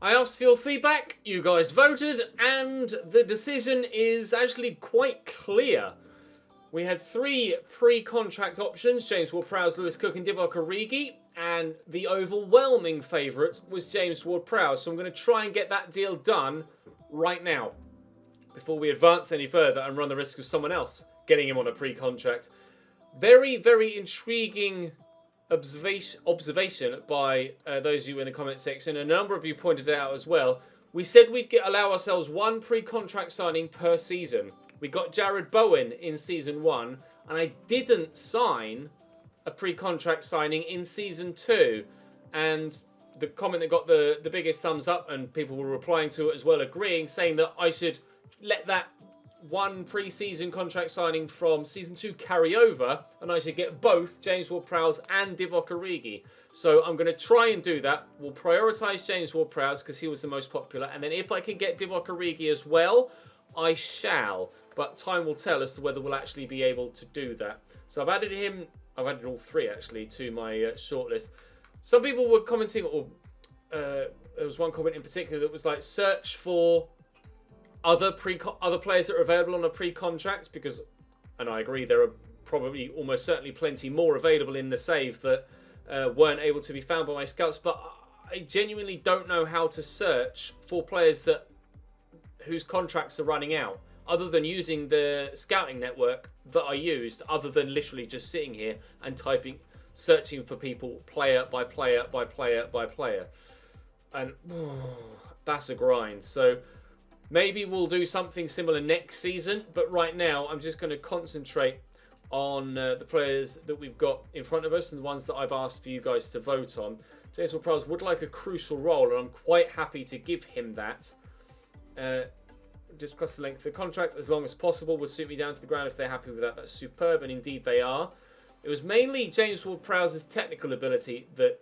I asked for your feedback, you guys voted, and the decision is actually quite clear. We had 3 pre-contract options, James Ward-Prowse, Lewis Cook and Divock Origi, and the overwhelming favourite was James Ward-Prowse. So I'm going to try and get that deal done right now, before we advance any further and run the risk of someone else getting him on a pre-contract. Very, very intriguing observation by those of you in the comment section. A number of you pointed it out as well. We said we'd allow ourselves 1 pre-contract signing per season. We got Jared Bowen in season 1, and I didn't sign a pre-contract signing in season 2. And the comment that got the biggest thumbs up, and people were replying to it as well, agreeing, saying that I should let that 1 pre-season contract signing from season 2 carry over, and I should get both James Ward-Prowse and Divock Origi. So I'm going to try and do that. We'll prioritise James Ward-Prowse because he was the most popular, and then if I can get Divock Origi as well, I shall. But time will tell as to whether we'll actually be able to do that. So I've added all 3 actually to my shortlist. Some people were commenting, or there was one comment in particular that was like, search for other players that are available on a pre-contract, because, and I agree, there are probably almost certainly plenty more available in the save that weren't able to be found by my scouts, but I genuinely don't know how to search for players whose contracts are running out, other than using the scouting network that I used, other than literally just sitting here and searching for people player by player by player by player. And that's a grind. So maybe we'll do something similar next season, but right now I'm just going to concentrate on the players that we've got in front of us and the ones that I've asked for you guys to vote on. James Ward-Prowse would like a crucial role, and I'm quite happy to give him that. Discuss the length of the contract as long as possible would suit me down to the ground. If they're happy with that, that's superb, and indeed they are. It was mainly James Ward-Prowse's technical ability that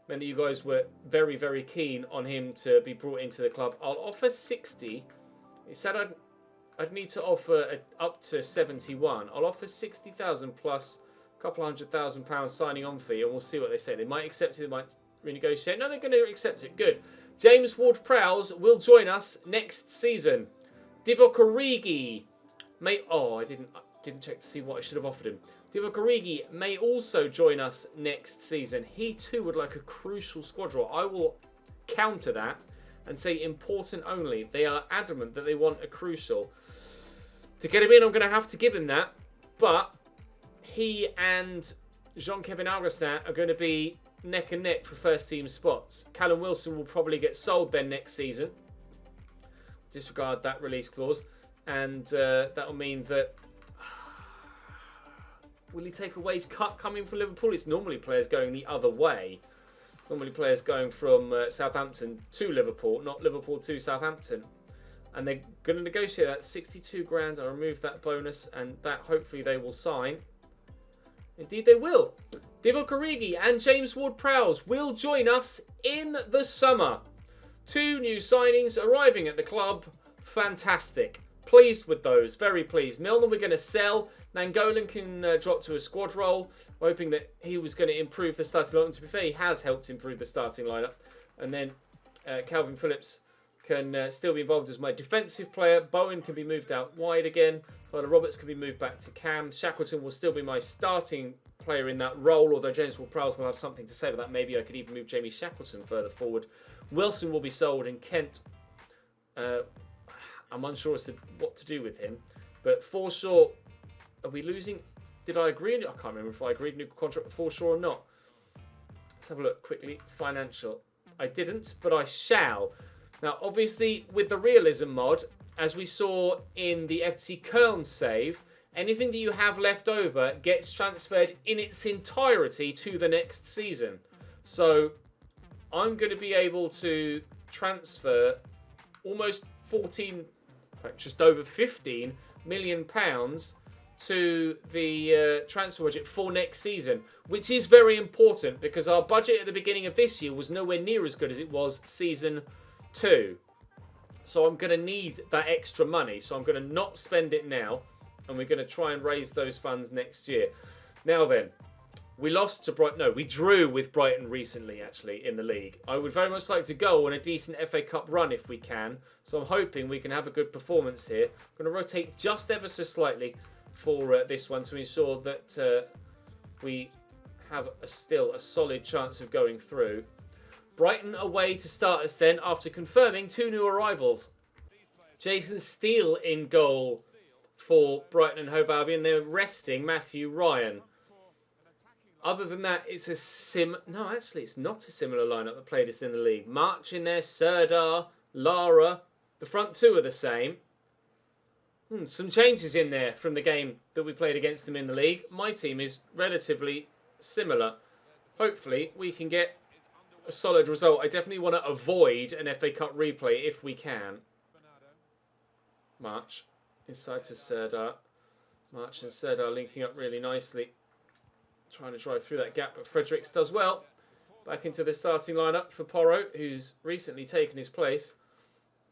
meant that you guys were very, very keen on him to be brought into the club. I'll offer 60. He said I'd need to offer up to 71. I'll offer 60,000 plus a couple £100,000 signing on fee, and we'll see what they say. They might accept it, they might renegotiate. No, they're going to accept it. Good. James Ward-Prowse will join us next season. Divock Origi may... Oh, I didn't check to see what I should have offered him. Divock Origi may also join us next season. He too would like a crucial squad role. I will counter that and say important only. They are adamant that they want a crucial. To get him in, I'm going to have to give him that. But he and Jean-Kevin Augustin are going to be neck and neck for first team spots. Callum Wilson will probably get sold then next season. Disregard that release clause. And that will mean that... Will he take a wage cut coming from Liverpool? It's normally players going the other way. It's normally players going from Southampton to Liverpool, not Liverpool to Southampton. And they're going to negotiate that 62 grand. I'll remove that bonus, and that hopefully they will sign. Indeed they will. Divock Origi and James Ward-Prowse will join us in the summer. 2 new signings arriving at the club. Fantastic. Pleased with those. Very pleased. Milner we're going to sell. Nangolan can drop to a squad role. Hoping that he was going to improve the starting lineup. To be fair, he has helped improve the starting lineup. And then Calvin Phillips can still be involved as my defensive player. Bowen can be moved out wide again. Tyler Roberts can be moved back to Cam. Shackleton will still be my starting player in that role, although James Ward-Prowse will have something to say about that. Maybe I could even move Jamie Shackleton further forward. Wilson will be sold, and Kent, I'm unsure as to what to do with him. But Forshaw, are we losing? Did I agree? I can't remember if I agreed a new contract with Forshaw or not. Let's have a look quickly. Financial. I didn't, but I shall. Now, obviously, with the realism mod, as we saw in the FC Köln save, anything that you have left over gets transferred in its entirety to the next season. So I'm going to be able to transfer almost 14, in fact, just over 15 million pounds to the transfer budget for next season, which is very important because our budget at the beginning of this year was nowhere near as good as it was season 2. So I'm going to need that extra money. So I'm going to not spend it now, and we're going to try and raise those funds next year. Now then, We lost to Brighton. No, we drew with Brighton recently, actually, in the league. I would very much like to go on a decent FA Cup run if we can. So I'm hoping we can have a good performance here. I'm going to rotate just ever so slightly for this one to ensure that we have still a solid chance of going through. Brighton away to start us then after confirming 2 new arrivals. Jason Steele in goal for Brighton and Hove Albion. They're resting Matthew Ryan. Other than that, it's no, actually, it's not a similar lineup that played us in the league. March in there, Serdar, Lara. The front two are the same. Some changes in there from the game that we played against them in the league. My team is relatively similar. Hopefully, we can get a solid result. I definitely want to avoid an FA Cup replay if we can. March inside to Serdar. March and Serdar linking up really nicely. Trying to drive through that gap, but Fredericks does well. Back into the starting lineup for Porro, who's recently taken his place.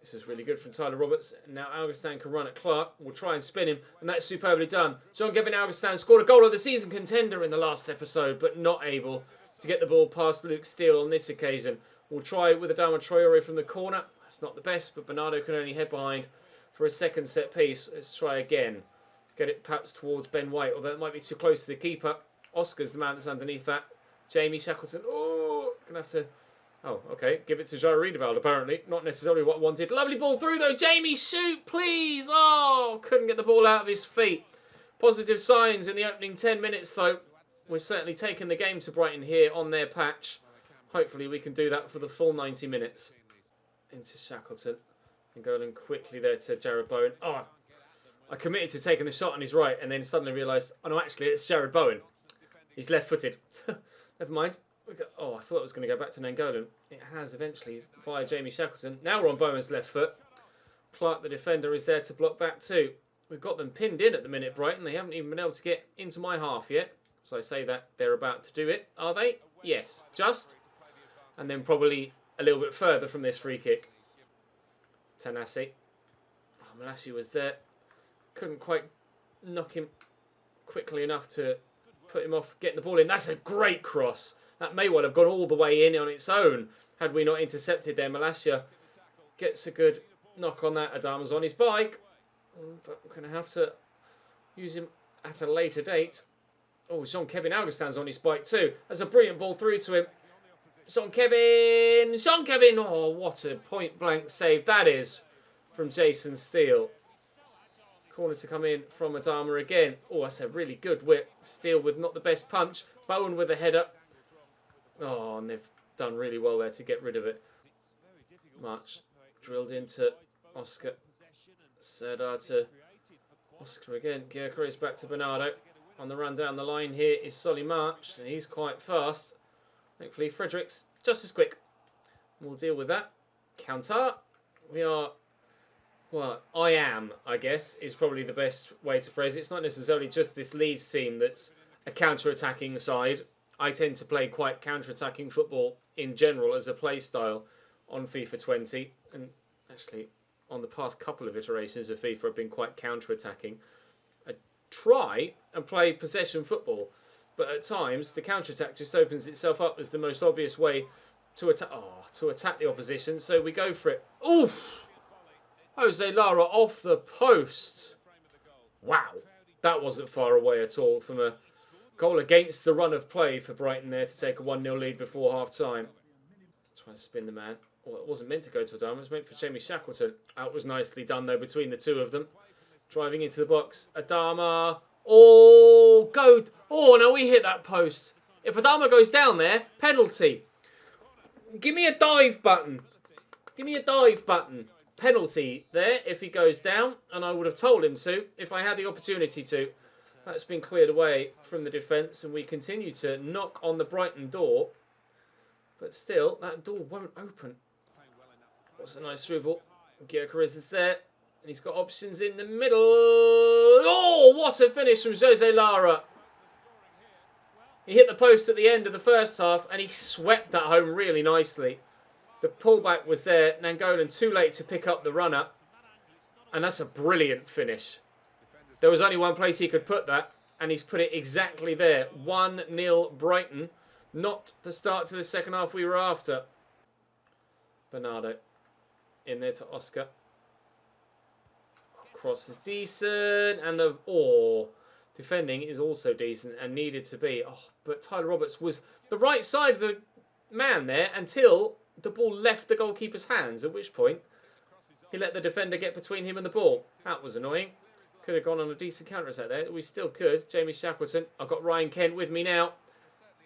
This is really good from Tyler Roberts. Now Augustin can run at Clark. We'll try and spin him, and that's superbly done. Jean-Gavin Augustin scored a goal of the season contender in the last episode, but not able to get the ball past Luke Steele on this occasion. We'll try with Adama Traore from the corner. That's not the best, but Bernardo can only head behind for a second set piece. Let's try again. Get it perhaps towards Ben White, although it might be too close to the keeper. Oscar's the man that's underneath that. Jamie Shackleton. Oh, gonna have to. Oh, okay. Give it to Joe Riedewald, apparently. Not necessarily what I wanted. Lovely ball through, though. Jamie, shoot, please. Oh, couldn't get the ball out of his feet. Positive signs in the opening 10 minutes, though. We're certainly taking the game to Brighton here on their patch. Hopefully, we can do that for the full 90 minutes. Into Shackleton. And going quickly there to Jared Bowen. Oh, I committed to taking the shot on his right and then suddenly realised, oh, no, actually, it's Jared Bowen. He's left-footed. Never mind. Oh, I thought it was going to go back to Nangolan. It has eventually via Jamie Shackleton. Now we're on Bowen's left foot. Clark, the defender, is there to block back too. We've got them pinned in at the minute, Brighton. They haven't even been able to get into my half yet. So I say that they're about to do it. Are they? Yes. Just. And then probably a little bit further from this free kick. Tanasi. Oh, Malashi was there. Couldn't quite knock him quickly enough to put him off getting the ball in. That's a great cross. That may well have gone all the way in on its own had we not intercepted there. Malasia gets a good knock on that. Adama's on his bike. But we're going to have to use him at a later date. Oh, Jean-Kevin Augustin's on his bike too. That's a brilliant ball through to him. Jean-Kevin! Jean-Kevin! Oh, what a point-blank save that is from Jason Steele. Corner to come in from Adama again. Oh, that's a really good whip. Steele with not the best punch. Bowen with a header. Oh, and they've done really well there to get rid of it. March drilled into Oscar. Serdar to Oscar again. Gyökeres back to Bernardo. On the run down the line here is Solly March, and he's quite fast. Thankfully, Fredericks just as quick. We'll deal with that. Counter. We are... Well, I am, I guess, is probably the best way to phrase it. It's not necessarily just this Leeds team that's a counter-attacking side. I tend to play quite counter-attacking football in general as a play style on FIFA 20. And actually, on the past couple of iterations of FIFA, I've been quite counter-attacking. I try and play possession football, but at times the counter-attack just opens itself up as the most obvious way to attack the opposition. So we go for it. Oof! Jose Lara off the post. Wow, that wasn't far away at all from a goal against the run of play for Brighton there to take a 1-0 lead before half-time. Try to spin the man. Well, it wasn't meant to go to Adama. It was meant for Jamie Shackleton. That was nicely done, though, between the two of them. Driving into the box. Adama. Oh, go. Oh, no, we hit that post. If Adama goes down there, penalty. Give me a dive button. Give me a dive button. Penalty there if he goes down, and I would have told him to if I had the opportunity to. That's been cleared away from the defence, and we continue to knock on the Brighton door. But still, that door won't open. What's a nice through ball. Gyökeres is there, and he's got options in the middle. Oh, what a finish from Jose Lara. He hit the post at the end of the first half, and he swept that home really nicely. The pullback was there. Nangolan too late to pick up the runner. And that's a brilliant finish. There was only one place he could put that. And he's put it exactly there. 1-0 Brighton. Not the start to the second half we were after. Bernardo in there to Oscar. Cross is decent. And the defending is also decent and needed to be. Oh, but Tyler Roberts was the right side of the man there until the ball left the goalkeeper's hands, at which point he let the defender get between him and the ball. That was annoying. Could have gone on a decent counter-attack there. We still could. Jamie Shackleton. I've got Ryan Kent with me now.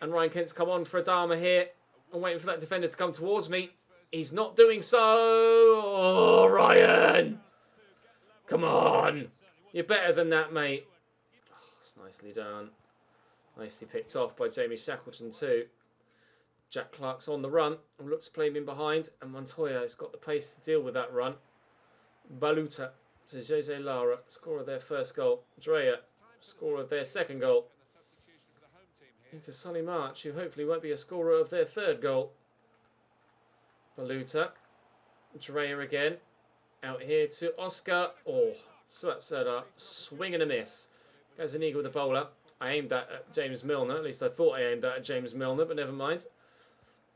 And Ryan Kent's come on for Adama here. I'm waiting for that defender to come towards me. He's not doing so. Oh, Ryan! Come on! You're better than that, mate. Oh, it's nicely done. Nicely picked off by Jamie Shackleton too. Jack Clark's on the run. And looks to play him in behind. And Montoya has got the pace to deal with that run. Baluta to Jose Lara, scorer of their first goal. Drea, scorer of their second goal. Into Sonny March, who hopefully won't be a scorer of their third goal. Baluta. Drea again. Out here to Oscar. Oh, Suatsada, swing and a miss. Gazaniga with the bowler. I aimed that at James Milner. At least I thought I aimed that at James Milner, but never mind.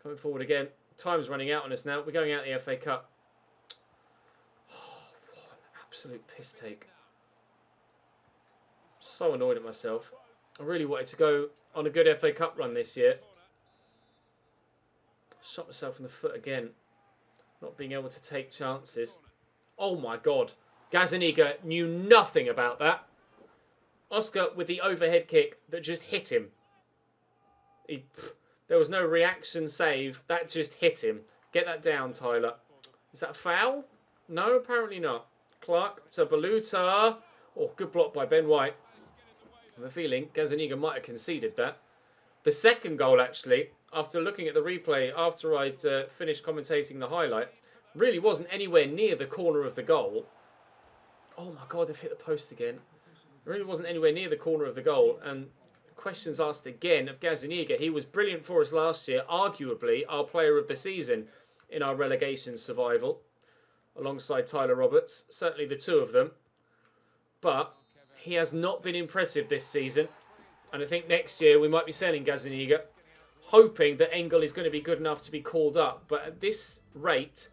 Coming forward again. Time's running out on us now. We're going out the FA Cup. Absolute piss take. So annoyed at myself. I really wanted to go on a good FA Cup run this year. Shot myself in the foot again. Not being able to take chances. Oh my God. Gazaniga knew nothing about that. Oscar with the overhead kick that just hit him. There was no reaction save. That just hit him. Get that down, Tyler. Is that a foul? No, apparently not. Clark to Baluta. Oh, good block by Ben White. I have a feeling Gazaniga might have conceded that. The second goal, actually, after looking at the replay, after I'd finished commentating the highlight, really wasn't anywhere near the corner of the goal. Oh my God, they've hit the post again. It really wasn't anywhere near the corner of the goal. And questions asked again of Gazaniga. He was brilliant for us last year, arguably our player of the season in our relegation survival, alongside Tyler Roberts, certainly the two of them. But he has not been impressive this season. And I think next year we might be selling Gazaniga, hoping that Engel is going to be good enough to be called up. But at this rate,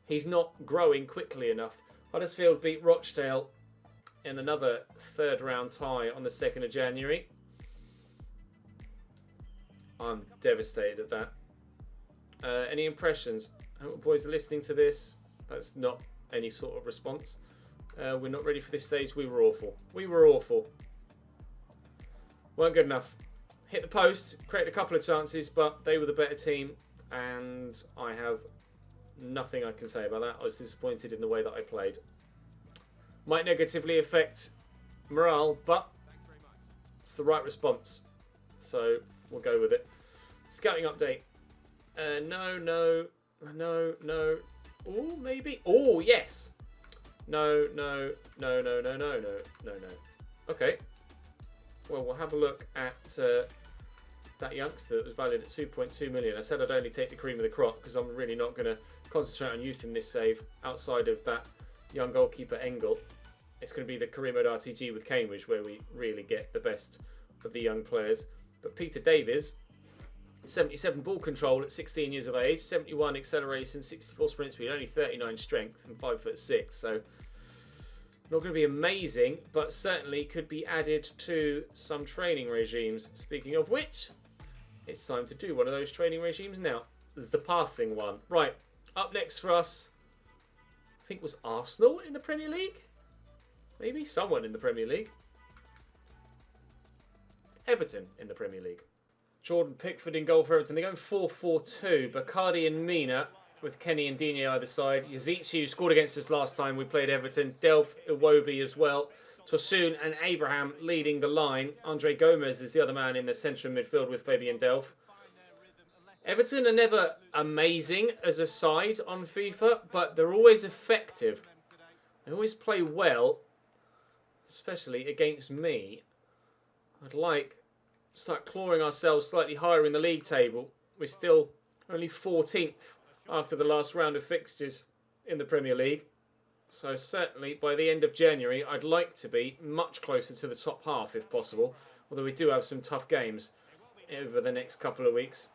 he's not growing quickly enough. Huddersfield beat Rochdale in another third round tie on the 2nd of January. I'm devastated at that. Any impressions? I hope boys are listening to this. That's not any sort of response. We're not ready for this stage. We were awful. We were awful. Weren't good enough. Hit the post, created a couple of chances, but they were the better team, and I have nothing I can say about that. I was disappointed in the way that I played. Might negatively affect morale, but it's the right response. So we'll go with it. Scouting update. No. Oh, maybe. Oh, yes. No. Okay. Well, we'll have a look at that youngster that was valued at 2.2 million. I said I'd only take the cream of the crop because I'm really not going to concentrate on youth in this save outside of that young goalkeeper Engel. It's going to be the career mode RTG with Cambridge where we really get the best of the young players. But Peter Davies, 77 ball control at 16 years of age, 71 acceleration, 64 sprint speed, only 39 strength and 5'6". So not going to be amazing, but certainly could be added to some training regimes. Speaking of which, it's time to do one of those training regimes now. There's the passing one. Right, up next for us, I think was Arsenal in the Premier League? Maybe someone in the Premier League. Everton in the Premier League. Jordan Pickford in goal for Everton. They're going 4-4-2. Bacardi and Mina with Kenny and Digne either side. Yazici, who scored against us last time we played Everton. Delph, Iwobi as well. Tosun and Abraham leading the line. Andre Gomez is the other man in the central midfield with Fabian Delph. Everton are never amazing as a side on FIFA, but they're always effective. They always play well, especially against me. I'd like to start clawing ourselves slightly higher in the league table. We're still only 14th after the last round of fixtures in the Premier League. So certainly by the end of January, I'd like to be much closer to the top half if possible. Although we do have some tough games over the next couple of weeks.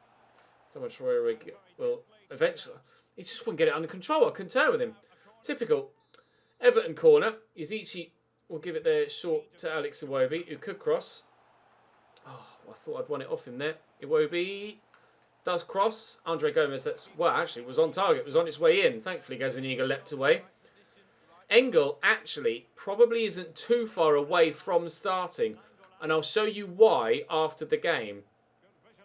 So much Roy will eventually. He just wouldn't get it under control. I couldn't turn with him. Typical. Everton corner. Izichi will give it there short to Alex Iwobi, who could cross. Oh, I thought I'd won it off him there. Iwobi does cross. Andre Gomez, actually, was on target, was on its way in. Thankfully, Gazaniga leapt away. Engel actually probably isn't too far away from starting, and I'll show you why after the game.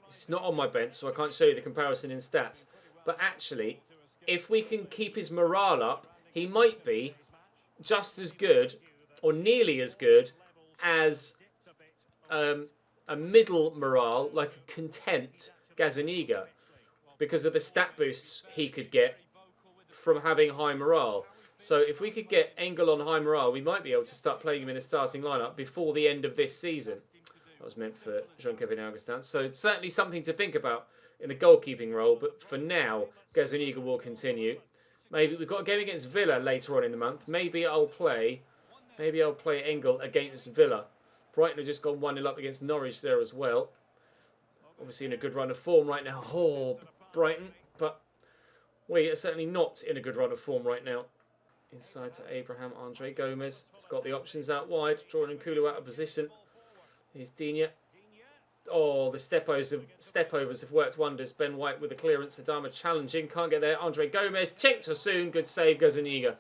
It's not on my bench, so I can't show you the comparison in stats. But actually, if we can keep his morale up, he might be just as good, or nearly as good, as a middle morale, like a content Gazaniga, because of the stat boosts he could get from having high morale. So if we could get Engel on high morale, we might be able to start playing him in the starting lineup before the end of this season. That was meant for Jean-Kevin Augustin. So it's certainly something to think about in the goalkeeping role. But for now, Gazaniga will continue. Maybe we've got a game against Villa later on in the month. Maybe I'll play Engel against Villa. Brighton have just gone 1-0 up against Norwich there as well. Obviously in a good run of form right now. Oh, Brighton. But we are certainly not in a good run of form right now. Inside to Abraham. Andre Gomez has got the options out wide. Drawing Nkulu out of position. Here's Digne. Oh, the stepovers have worked wonders. Ben White with the clearance. Adama challenging. Can't get there. Andre Gomez. Checked too soon. Good save, Gazaniga.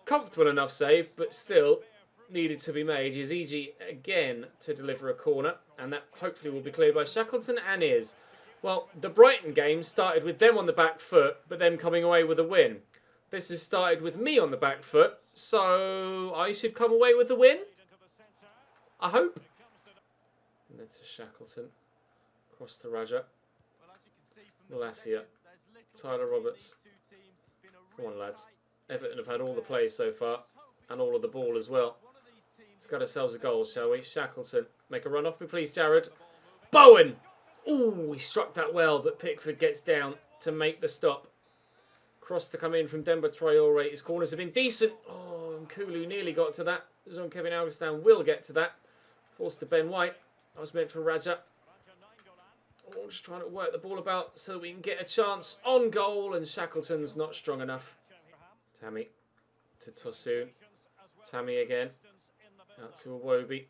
Comfortable enough save, but still needed to be made. Yazigi again to deliver a corner. And that hopefully will be cleared by Shackleton, and is. Well, the Brighton game started with them on the back foot, but them coming away with a win. This has started with me on the back foot, so I should come away with the win. I hope. And then to Shackleton. Across to Raja. Malacia. Tyler Roberts. Come on, lads. Everton have had all the play so far, and all of the ball as well. Let's get ourselves a goal, shall we? Shackleton. Make a run off me, please, Jared. Bowen! Ooh, he struck that well, but Pickford gets down to make the stop. Cross to come in from Demba Traore. His corners have been decent. Oh, and Nkulu nearly got to that. Jean-Kevin Augustin will get to that. Forced to Ben White. That was meant for Raja. Oh, just trying to work the ball about so we can get a chance on goal. And Shackleton's not strong enough. Tammy to Tosun. Tammy again. Out to Iwobi.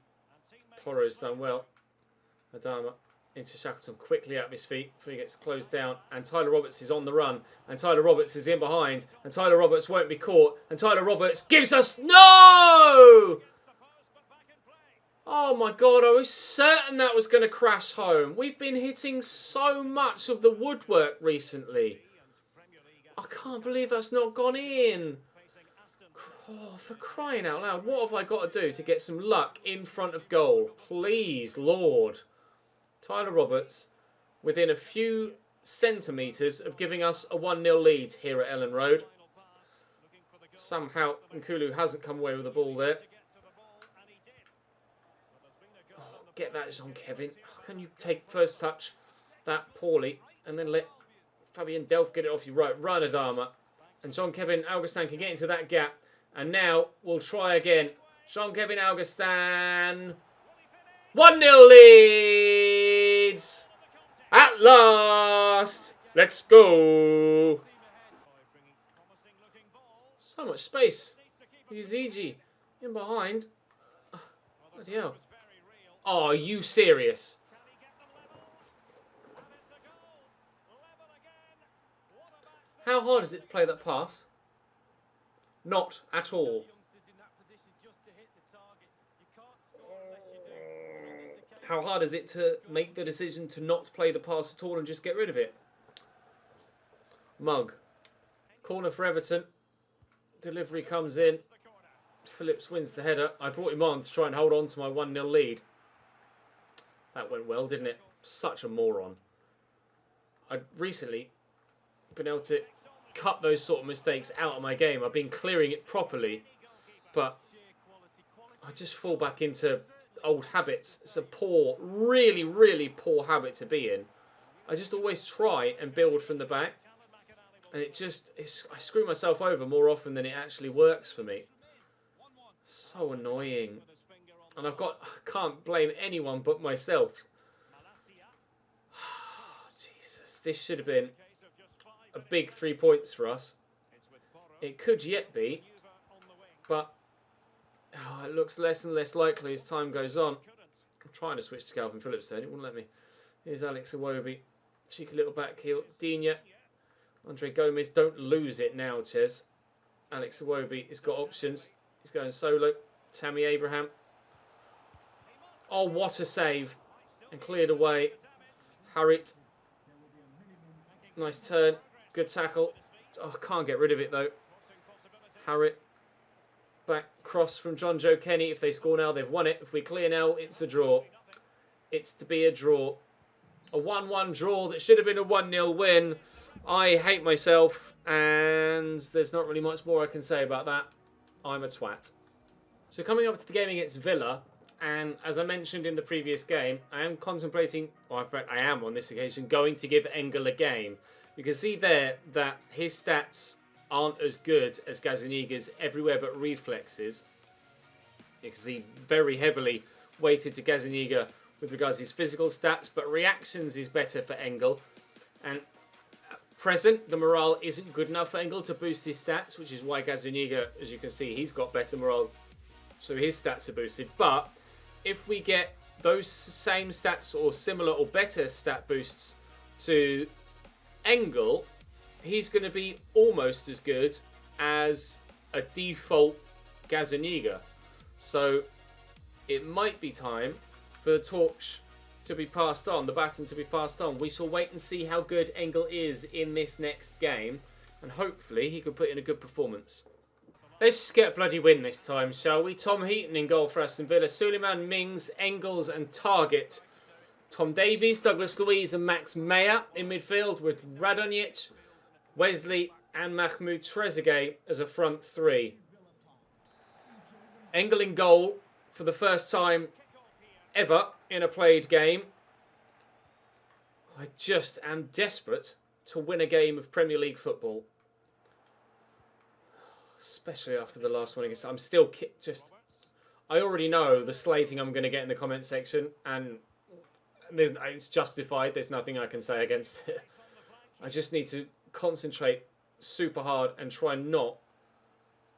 Poro's done well. Adama into Shackleton, quickly out of his feet before he gets closed down. And Tyler Roberts is on the run. And Tyler Roberts is in behind. And Tyler Roberts won't be caught. And Tyler Roberts gives us... No! Oh my God, I was certain that was going to crash home. We've been hitting so much of the woodwork recently. I can't believe that's not gone in. Oh, for crying out loud, what have I got to do to get some luck in front of goal? Please, Lord. Tyler Roberts within a few centimetres of giving us a 1-0 lead here at Ellen Road. Somehow Nkulu hasn't come away with the ball there. Oh, get that, Jean-Kevin. How can you take first touch that poorly and then let Fabian Delph get it off you? Right, run Adama. And Jean-Kevin Augustin can get into that gap. And now we'll try again. Jean-Kevin Augustin. 1-0 Leeds. At last. Let's go. So much space. Yazigi in behind. Oh, bloody hell. Oh, are you serious? How hard is it to play that pass? Not at all. How hard is it to make the decision to not play the pass at all and just get rid of it? Mug. Corner for Everton. Delivery comes in. Phillips wins the header. I brought him on to try and hold on to my 1-0 lead. That went well, didn't it? Such a moron. I'd recently been able to cut those sort of mistakes out of my game. I've been clearing it properly, but I just fall back into old habits. It's a poor, really, really poor habit to be in. I just always try and build from the back, And I screw myself over more often than it actually works for me. So annoying. And I can't blame anyone but myself. Jesus, this should have been a big 3 points for us. It could yet be, but it looks less and less likely as time goes on. I'm trying to switch to Calvin Phillips then, it wouldn't let me. Here's Alex Iwobi. Cheeky little back heel. Digne. Andre Gomez, don't lose it now, Ches. Alex Iwobi has got options. He's going solo. Tammy Abraham. Oh, what a save. And cleared away. Harriet. Nice turn. Good tackle. Oh, can't get rid of it, though. Harriet. Back cross from John Joe Kenny. If they score now, they've won it. If we clear now, it's a draw. It's to be a draw. A 1-1 draw that should have been a 1-0 win. I hate myself, and there's not really much more I can say about that. I'm a twat. So coming up to the game against Villa, and as I mentioned in the previous game, I am contemplating, or in fact I am on this occasion, going to give Engel a game. You can see there that his stats aren't as good as Gazaniga's everywhere but reflexes. You can see very heavily weighted to Gazaniga with regards to his physical stats, but reactions is better for Engel. And at present, the morale isn't good enough for Engel to boost his stats, which is why Gazaniga, as you can see, he's got better morale, so his stats are boosted. But if we get those same stats or similar or better stat boosts to Engel, he's going to be almost as good as a default Gazaniga. So it might be time for the torch to be passed on, the baton to be passed on. We shall wait and see how good Engel is in this next game, and hopefully he can put in a good performance. Let's just get a bloody win this time, shall we? Tom Heaton in goal for Aston Villa, Suleiman, Mings, Engels and Target. Tom Davies, Douglas Luiz and Max Meyer in midfield with Radonjic, Wesley and Mahmoud Trezeguet as a front three. Engel in goal for the first time ever in a played game. I just am desperate to win a game of Premier League football. Especially after the last one against... I'm still I already know the slating I'm going to get in the comment section, and it's justified. There's nothing I can say against it. I just need to concentrate super hard and try not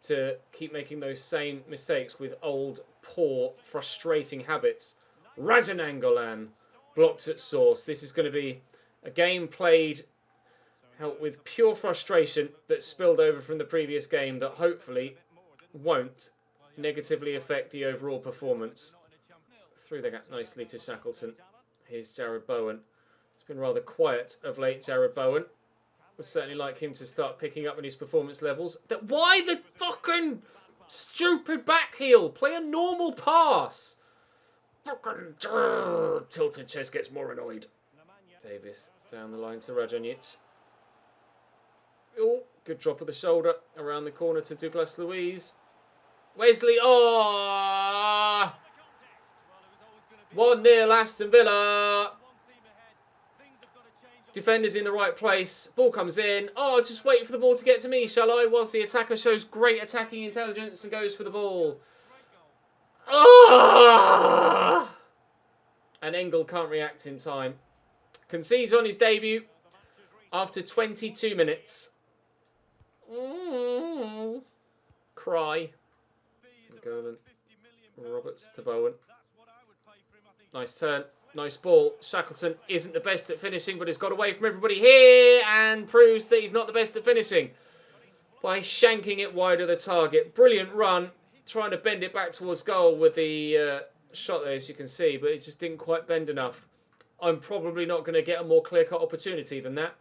to keep making those same mistakes with old, poor, frustrating habits. Rajan Angolan blocked at source. This is going to be a game played out with pure frustration that spilled over from the previous game that hopefully won't negatively affect the overall performance. Through the gap nicely to Shackleton. Here's Jared Bowen. It's been rather quiet of late, Jared Bowen. Would certainly like him to start picking up in his performance levels. Why the fucking stupid back heel? Play a normal pass. Fucking tilted chest gets more annoyed. Davis down the line to Radonjic. Oh, good drop of the shoulder around the corner to Douglas Luiz. Wesley, oh! 1-0 Aston Villa. Defender's in the right place. Ball comes in. Oh, just wait for the ball to get to me, shall I? Whilst the attacker shows great attacking intelligence and goes for the ball. Oh! And Engel can't react in time. Concedes on his debut after 22 minutes. Cry. Golan. Roberts to Bowen. Nice turn. Nice ball. Shackleton isn't the best at finishing, but has got away from everybody here and proves that he's not the best at finishing by shanking it wide of the target. Brilliant run. Trying to bend it back towards goal with the shot there, as you can see, but it just didn't quite bend enough. I'm probably not going to get a more clear-cut opportunity than that.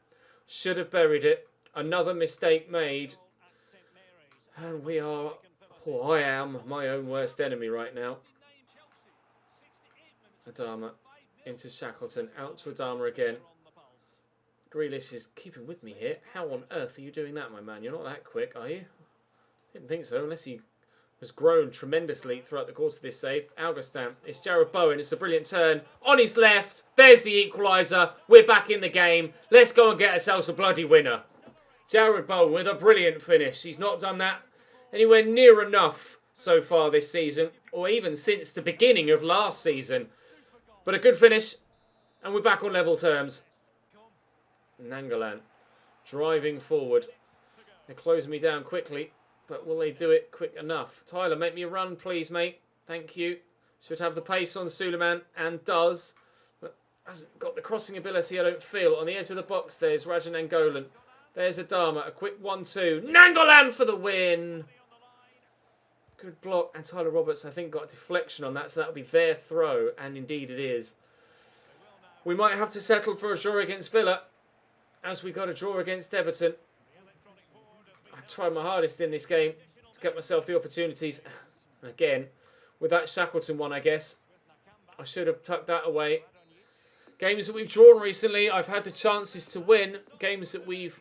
Should have buried it. Another mistake made. And we are... Oh, I am my own worst enemy right now. Adama into Shackleton. Out to Adama again. Grealish is keeping with me here. How on earth are you doing that, my man? You're not that quick, are you? Didn't think so, unless he has grown tremendously throughout the course of this save. Augustin. It's Jared Bowen. It's a brilliant turn. On his left. There's the equaliser. We're back in the game. Let's go and get ourselves a bloody winner. Jared Bowen with a brilliant finish. He's not done that anywhere near enough so far this season, or even since the beginning of last season. But a good finish, and we're back on level terms. Nangolan driving forward. They're closing me down quickly, but will they do it quick enough? Tyler, make me a run, please, mate. Thank you. Should have the pace on Suleiman, and does. But hasn't got the crossing ability, I don't feel. On the edge of the box, there's Rajan Angolan. There's Adama. A quick 1-2. Nangolan for the win. Good block. And Tyler Roberts, I think, got a deflection on that, so that'll be their throw. And indeed it is. We might have to settle for a draw against Villa, as we got a draw against Everton. I tried my hardest in this game to get myself the opportunities. And again, with that Shackleton one, I guess, I should have tucked that away. Games that we've drawn recently, I've had the chances to win. Games that we've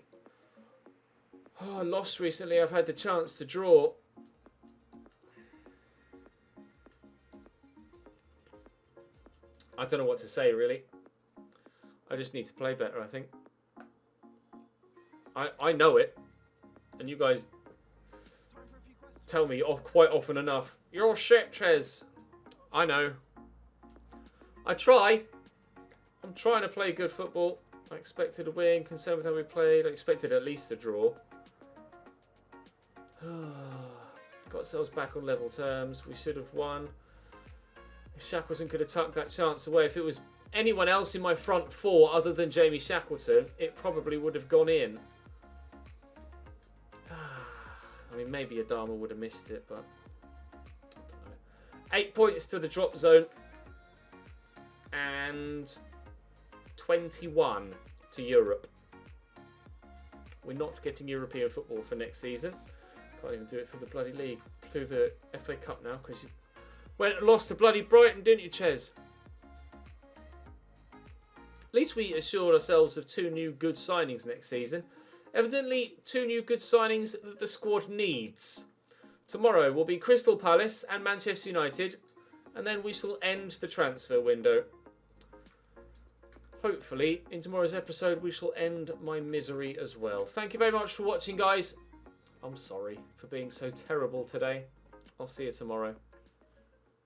lost recently, I've had the chance to draw. I don't know what to say, really. I just need to play better, I think. I know it. And you guys tell me quite often enough. You're shit, Ches. I know. I try. I'm trying to play good football. I expected a win, concerned with how we played. I expected at least a draw. Got ourselves back on level terms. We should have won. If Shackleton could have tucked that chance away. If it was anyone else in my front four other than Jamie Shackleton, it probably would have gone in. I mean, maybe Adama would have missed it, but I don't know. 8 points to the drop zone. And 21 to Europe. We're not getting European football for next season. Can't even do it through the bloody league. Through the FA Cup now, because you went and lost to bloody Brighton, didn't you, Ches? At least we assured ourselves of 2 new good signings next season. Evidently, 2 new good signings that the squad needs. Tomorrow will be Crystal Palace and Manchester United, and then we shall end the transfer window. Hopefully, in tomorrow's episode, we shall end my misery as well. Thank you very much for watching, guys. I'm sorry for being so terrible today. I'll see you tomorrow.